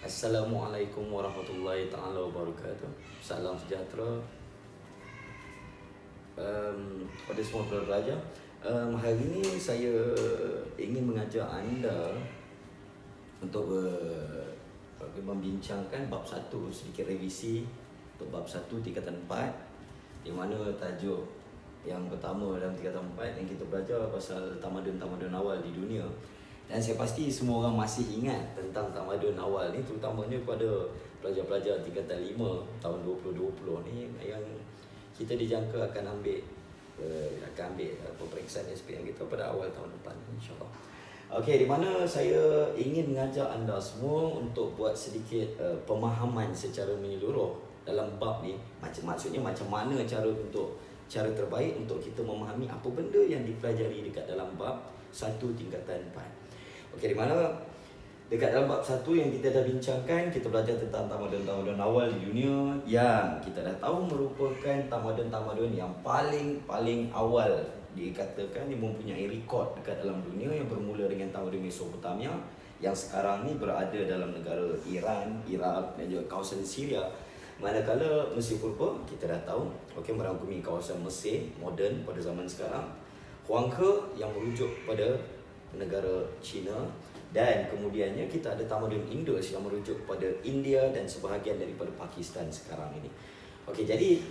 Assalamualaikum warahmatullahi taala wabarakatuh. Salam sejahtera pada semua pelajar. Hari ini saya ingin mengajak anda untuk membincangkan bab 1, sedikit revisi untuk bab 1 tingkatan 4, di mana tajuk yang pertama dalam tingkatan 4 yang kita belajar pasal tamadun-tamadun awal di dunia. Dan saya pasti semua orang masih ingat tentang tamadun awal ni, terutamanya pada pelajar-pelajar tingkatan 5 tahun 2020 ni yang kita dijangka akan ambil peperiksaan SPM kita pada awal tahun depan, insyaAllah. Okey, di mana saya ingin mengajak anda semua untuk buat sedikit pemahaman secara menyeluruh dalam bab ni. Maksudnya macam mana cara terbaik untuk kita memahami apa benda yang dipelajari dekat dalam bab 1 tingkatan 4. Okey, di mana dekat dalam bab 1 yang kita dah bincangkan, kita belajar tentang tamadun-tamadun awal di dunia yang kita dah tahu merupakan tamadun-tamadun yang paling awal dikatakan dia mempunyai rekod dekat dalam dunia, yang bermula dengan tamadun Mesopotamia yang sekarang ni berada dalam negara Iran, Iraq dan juga kawasan Syria. Manakala Mesir Purba kita dah tahu merangkumi kawasan Mesir moden pada zaman sekarang, Huanghe yang merujuk pada negara China, dan kemudiannya kita ada tamadun Indus yang merujuk pada India dan sebahagian daripada Pakistan sekarang ini. Okey, jadi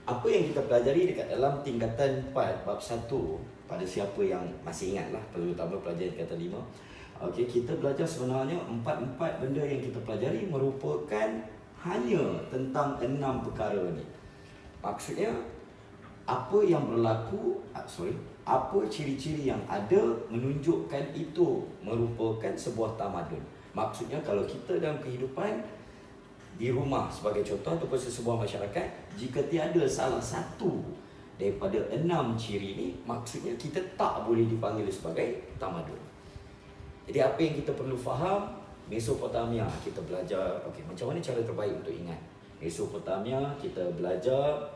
apa yang kita pelajari dekat dalam tingkatan 4 bab 1, pada siapa yang masih ingat lah, terutama pelajar tingkatan 5. Okey, kita belajar sebenarnya empat benda yang kita pelajari merupakan hanya tentang 6 perkara ni. Maksudnya apa yang berlaku, apa ciri-ciri yang ada menunjukkan itu merupakan sebuah tamadun. Maksudnya kalau kita dalam kehidupan di rumah sebagai contoh ataupun sebuah masyarakat, jika tiada salah satu daripada 6 ciri ni, maksudnya kita tak boleh dipanggil sebagai tamadun. Jadi apa yang kita perlu faham, Mesopotamia kita belajar, macam mana cara terbaik untuk ingat. Mesopotamia kita belajar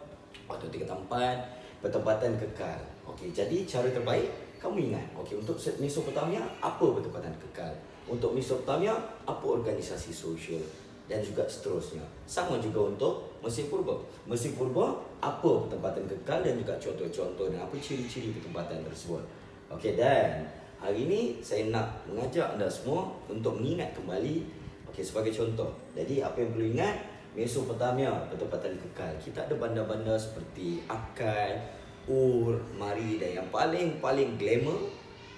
waktu tingkatan 4, pertempatan kekal. Jadi cara terbaik kamu ingat. Untuk Mesopotamia, apa pertempatan kekal? Untuk Mesopotamia, apa organisasi sosial? Dan juga seterusnya. Sama juga untuk Mesir Purba. Mesir Purba, apa pertempatan kekal dan juga contoh-contoh dan apa ciri-ciri pertempatan tersebut. Dan hari ini saya nak mengajak anda semua untuk mengingat kembali sebagai contoh. Jadi apa yang perlu ingat? Mesopotamia, pertempatan kekal. Kita ada bandar-bandar seperti Akkad, Ur, Mari, dan yang paling glamour,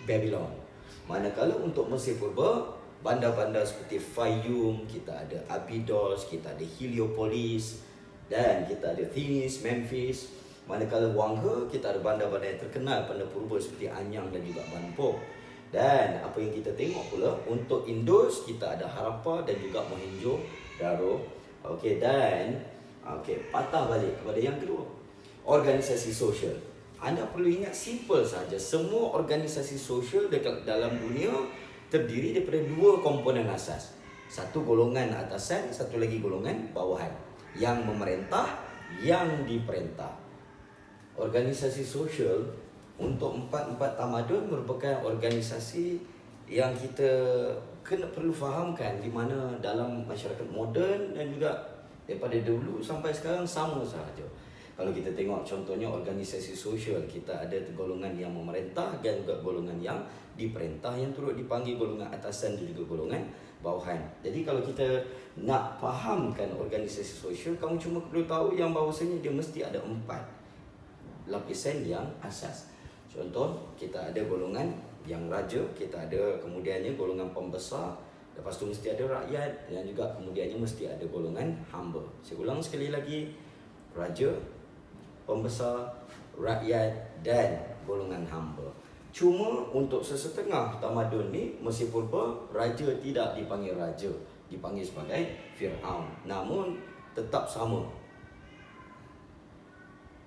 Babylon. Manakala untuk Mesir Purba, bandar-bandar seperti Fayum, kita ada Abydos, kita ada Heliopolis, dan kita ada Thinis, Memphis. Manakala Huanghe, kita ada bandar-bandar yang terkenal bandar purba seperti Anyang dan juga Banpo. Dan apa yang kita tengok pula, untuk Indus kita ada Harappa dan juga Mohenjo-daro. Patah balik kepada yang kedua, organisasi sosial. Anda perlu ingat simple saja, semua organisasi sosial dekat dalam dunia terdiri daripada 2 komponen asas. Satu golongan atasan, satu lagi golongan bawahan. Yang memerintah, yang diperintah. Organisasi sosial untuk 4 tamadun merupakan organisasi yang kita perlu fahamkan, di mana dalam masyarakat moden dan juga daripada dulu sampai sekarang sama sahaja. Kalau kita tengok contohnya organisasi sosial, kita ada golongan yang memerintah dan juga golongan yang diperintah, yang turut dipanggil golongan atasan dan juga golongan bawahan. Jadi kalau kita nak fahamkan organisasi sosial, kamu cuma perlu tahu yang bahawasanya dia mesti ada 4 lapisan yang asas. Contoh, kita ada golongan yang raja, kita ada kemudiannya golongan pembesar, lepas tu mesti ada rakyat, dan juga kemudiannya mesti ada golongan hamba. Saya ulang sekali lagi, raja, pembesar, rakyat dan golongan hamba. Cuma untuk sesetengah tamadun ni, Mesir Purba, raja tidak dipanggil raja, dipanggil sebagai Fir'aun, namun tetap sama.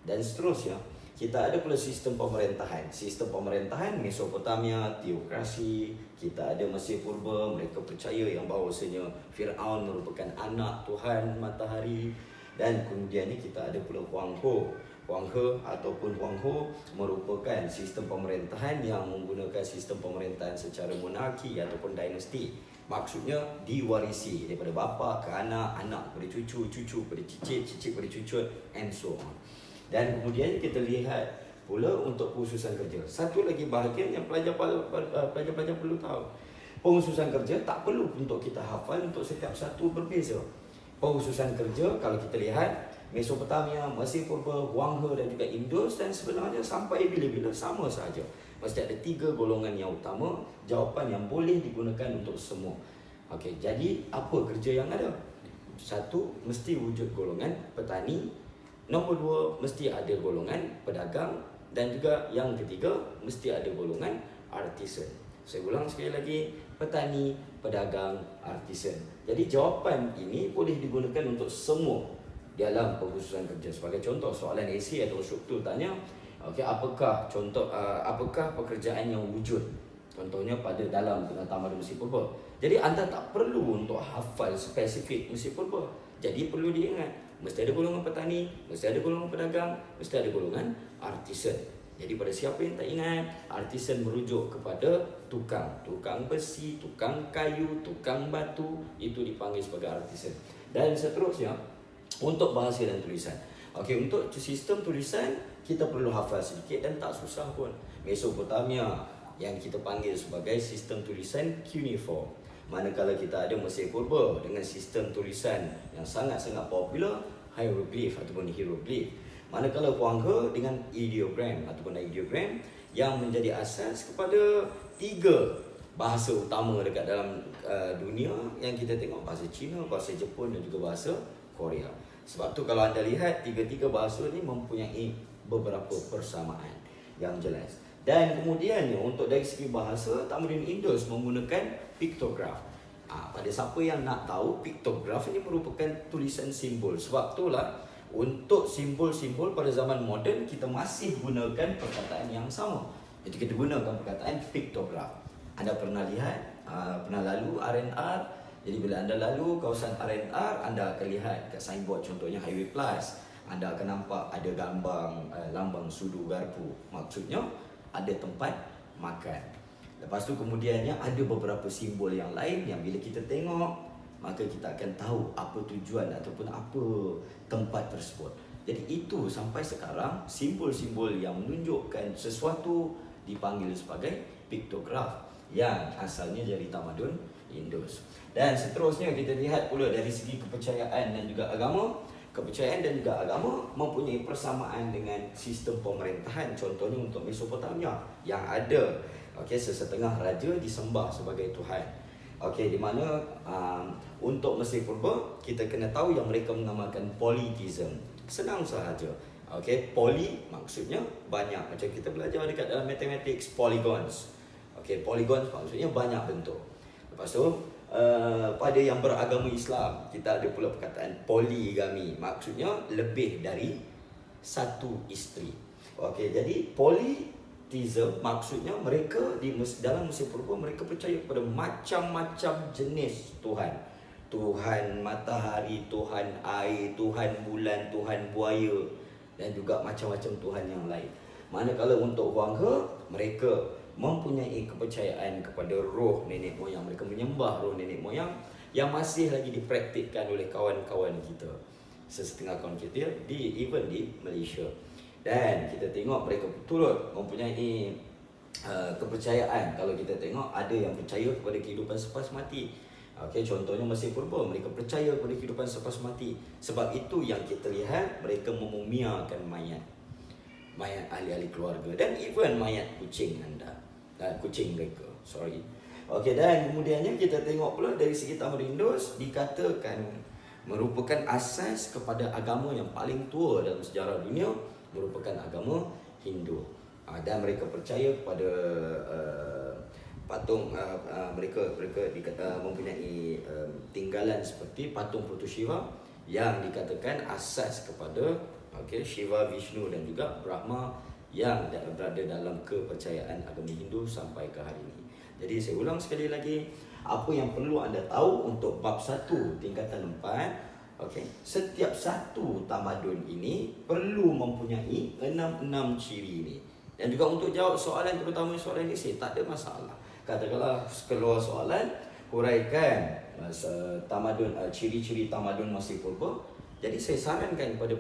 Dan seterusnya, kita ada pula sistem pemerintahan. Sistem pemerintahan Mesopotamia, teokrasi. Kita ada Mesir Purba, mereka percaya yang bahawasanya Fir'aun merupakan anak Tuhan Matahari. Dan kemudiannya kita ada pula Huanghe ataupun Huangho merupakan sistem pemerintahan yang menggunakan sistem pemerintahan secara monarki ataupun dinasti. Maksudnya diwarisi daripada bapa ke anak, anak kepada cucu, cucu kepada cicit, cicit kepada cucut, and so on. Dan kemudian kita lihat pula untuk pengkhususan kerja. Satu lagi bahagian yang pelajar-pelajar perlu tahu. Pengkhususan kerja tak perlu untuk kita hafal untuk setiap satu berbeza. Pengkhususan kerja kalau kita lihat Mesopotamia, Mesir Purba, Wang He dan juga Indus, dan sebenarnya sampai bila-bila sama sahaja. Mesti ada 3 golongan yang utama, jawapan yang boleh digunakan untuk semua. Okey, jadi apa kerja yang ada? Satu, mesti wujud golongan petani. Nombor 2, mesti ada golongan pedagang. Dan juga yang ketiga, mesti ada golongan artisan. Saya ulang sekali lagi, petani, pedagang, artisan. Jadi jawapan ini boleh digunakan untuk semua dalam pengkhususan kerja. Sebagai contoh, soalan esei atau struktur tanya, okey, apakah pekerjaan yang wujud? Contohnya pada dalam tamadun Mesir Purba. Jadi anda tak perlu untuk hafal spesifik Mesir Purba. Jadi perlu diingat, mesti ada golongan petani, mesti ada golongan pedagang, mesti ada golongan artisan. Jadi pada siapa yang tak ingat, artisan merujuk kepada tukang besi, tukang kayu, tukang batu, itu dipanggil sebagai artisan. Dan seterusnya untuk bahasa dan tulisan. Okey, untuk sistem tulisan kita perlu hafal sedikit dan tak susah pun. Mesopotamia yang kita panggil sebagai sistem tulisan cuneiform. Manakala kita ada Mesir Purba dengan sistem tulisan yang sangat-sangat popular, hieroglyph ataupun hieroglif. Manakala Wang He dengan ideogram ataupun ideogram yang menjadi asas kepada 3 bahasa utama dekat dalam dunia yang kita tengok, bahasa Cina, bahasa Jepun dan juga bahasa Korea. Sebab tu kalau anda lihat, 3 bahasa ni mempunyai beberapa persamaan yang jelas. Dan kemudiannya untuk dari segi bahasa, tamadun Indus menggunakan piktograf. Pada siapa yang nak tahu, piktograf ini merupakan tulisan simbol. Sebab itulah untuk simbol-simbol pada zaman moden kita masih gunakan perkataan yang sama. Jadi kita gunakan perkataan piktograf. Anda pernah lihat, pernah lalu R&R. Jadi bila anda lalu kawasan R&R, anda akan lihat kat signboard contohnya Highway Plus, anda akan nampak ada gambar lambang sudu garpu. Maksudnya ada tempat makan. Lepas tu kemudiannya ada beberapa simbol yang lain yang bila kita tengok, maka kita akan tahu apa tujuan ataupun apa tempat tersebut. Jadi itu sampai sekarang simbol-simbol yang menunjukkan sesuatu dipanggil sebagai piktograf yang asalnya dari tamadun Indus. Dan seterusnya kita lihat pula dari segi kepercayaan dan juga agama. Kepercayaan dan juga agama mempunyai persamaan dengan sistem pemerintahan. Contohnya untuk Mesopotamia yang ada sesetengah raja disembah sebagai Tuhan. Di mana untuk Mesir Purba kita kena tahu yang mereka menamakan polytheism. Senang sahaja. Poly maksudnya banyak. Macam kita belajar dekat dalam mathematics, polygons. Polygons maksudnya banyak bentuk. Lepas tu pada yang beragama Islam kita ada pula perkataan poligami, maksudnya lebih dari satu isteri. Jadi polytheism maksudnya mereka dalam Mesir Purba mereka percaya kepada macam-macam jenis Tuhan. Tuhan matahari, Tuhan air, Tuhan bulan, Tuhan buaya dan juga macam-macam Tuhan yang lain. Manakala untuk Wang He, mereka mempunyai kepercayaan kepada roh nenek moyang. Mereka menyembah roh nenek moyang yang masih lagi dipraktikkan oleh kawan-kawan kita, sesetengah kawan kita di Malaysia. Dan kita tengok mereka turut mempunyai kepercayaan. Kalau kita tengok ada yang percaya kepada kehidupan selepas mati. Contohnya Mesir Purba, mereka percaya kepada kehidupan selepas mati. Sebab itu yang kita lihat mereka memumiakan mayat ahli-ahli keluarga dan even mayat kucing mereka. Dan kemudiannya kita tengok pula dari segi tamadun Indus dikatakan merupakan asas kepada agama yang paling tua dalam sejarah dunia, merupakan agama Hindu. Dan mereka percaya kepada patung mereka mempunyai tinggalan seperti patung Putu Shiva yang dikatakan asas kepada Shiva, Vishnu dan juga Brahma yang berada dalam kepercayaan agama Hindu sampai ke hari ini. Jadi saya ulang sekali lagi, apa yang perlu anda tahu untuk bab 1 tingkatan 4, setiap satu tamadun ini perlu mempunyai 6 ciri ini. Dan juga untuk jawab soalan, terutama soalan ini, tak ada masalah. Katakanlah keluar soalan, huraikan tamadun, ciri-ciri tamadun Mesir Purba. Jadi saya sarankan kepada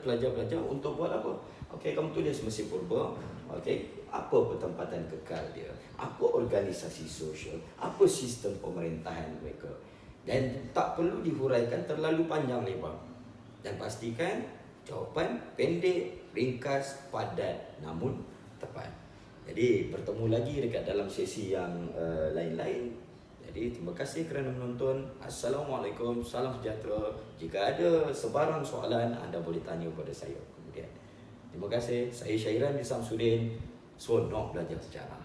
pelajar-pelajar untuk buat apa? Okey, kamu tulis Mesir Purba. Okey, apa pertempatan kekal dia? Apa organisasi sosial? Apa sistem pemerintahan mereka? Dan tak perlu dihuraikan terlalu panjang lebar. Dan pastikan jawapan pendek, ringkas, padat namun tepat. Jadi bertemu lagi dekat dalam sesi yang lain-lain. Jadi terima kasih kerana menonton. Assalamualaikum, salam sejahtera. Jika ada sebarang soalan, anda boleh tanya kepada saya kemudian. Terima kasih. Saya Syairan bin Samsudin, seronok belajar sejarah.